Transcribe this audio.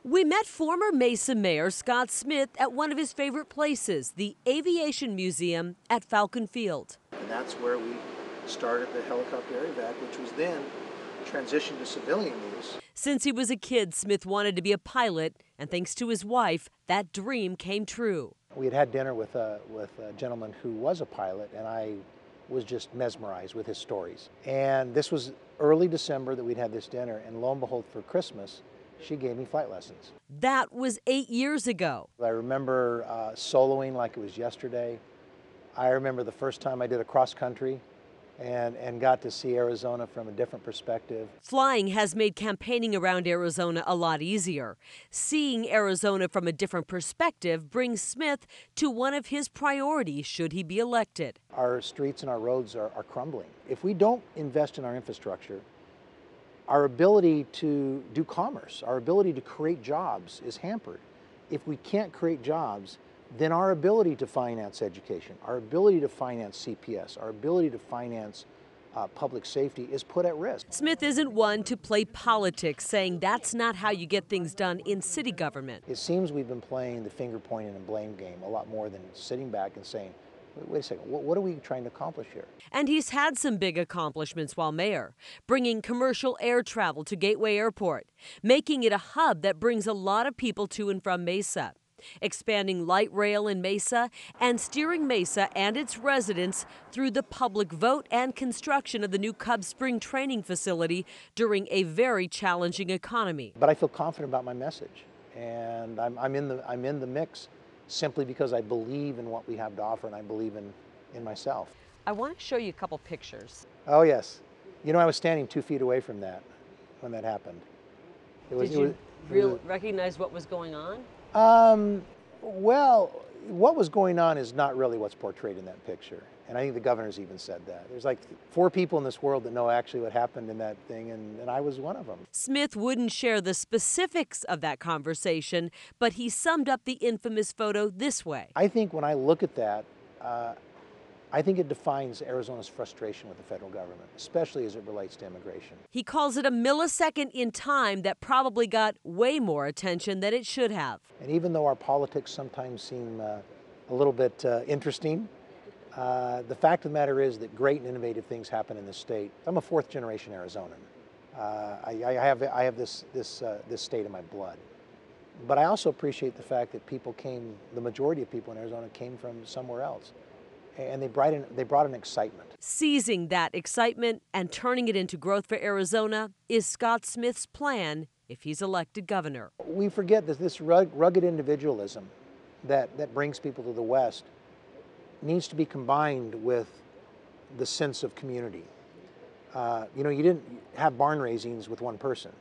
We met former Mesa Mayor Scott Smith at one of his favorite places, the Aviation Museum at Falcon Field. And that's where we started the helicopter air evac, which was then transitioned to civilian use. Since he was a kid, Smith wanted to be a pilot, and thanks to his wife, that dream came true. We had dinner with a gentleman who was a pilot, and I was just mesmerized with his stories. And this was early December that we'd had this dinner, and lo and behold, for Christmas, she gave me flight lessons. That was 8 years ago. I remember soloing like it was yesterday. I remember the first time I did a cross country and got to see Arizona from a different perspective. Flying has made campaigning around Arizona a lot easier. Seeing Arizona from a different perspective brings Smith to one of his priorities should he be elected. Our streets and our roads are crumbling. If we don't invest in our infrastructure, our ability to do commerce, our ability to create jobs is hampered. If we can't create jobs, then our ability to finance education, our ability to finance CPS, our ability to finance public safety is put at risk. Smith isn't one to play politics, saying that's not how you get things done in city government. It seems we've been playing the finger pointing and blame game a lot more than sitting back and saying, wait a second, what are we trying to accomplish here? And he's had some big accomplishments while mayor, bringing commercial air travel to Gateway Airport, making it a hub that brings a lot of people to and from Mesa, expanding light rail in Mesa, and steering Mesa and its residents through the public vote and construction of the new Cub Spring training facility during a very challenging economy. But I feel confident about my message, and I'm in the mix simply because I believe in what we have to offer, and I believe in myself. I want to show you a couple pictures. Oh yes, you know I was standing 2 feet away from that when that happened. Did you recognize what was going on? Well, what was going on is not really what's portrayed in that picture. And I think the governor's even said that. There's like 4 people in this world that know actually what happened in that thing, and I was one of them. Smith wouldn't share the specifics of that conversation, but he summed up the infamous photo this way. I think when I look at that, I think it defines Arizona's frustration with the federal government, especially as it relates to immigration. He calls it a millisecond in time that probably got way more attention than it should have. And even though our politics sometimes seem a little bit interesting, the fact of the matter is that great and innovative things happen in this state. I'm a 4th generation Arizonan. I have this state in my blood. But I also appreciate the fact that the majority of people in Arizona came from somewhere else. And they brought an excitement. Seizing that excitement and turning it into growth for Arizona is Scott Smith's plan if he's elected governor. We forget that this rugged individualism that brings people to the West needs to be combined with the sense of community. You didn't have barn raisings with one person.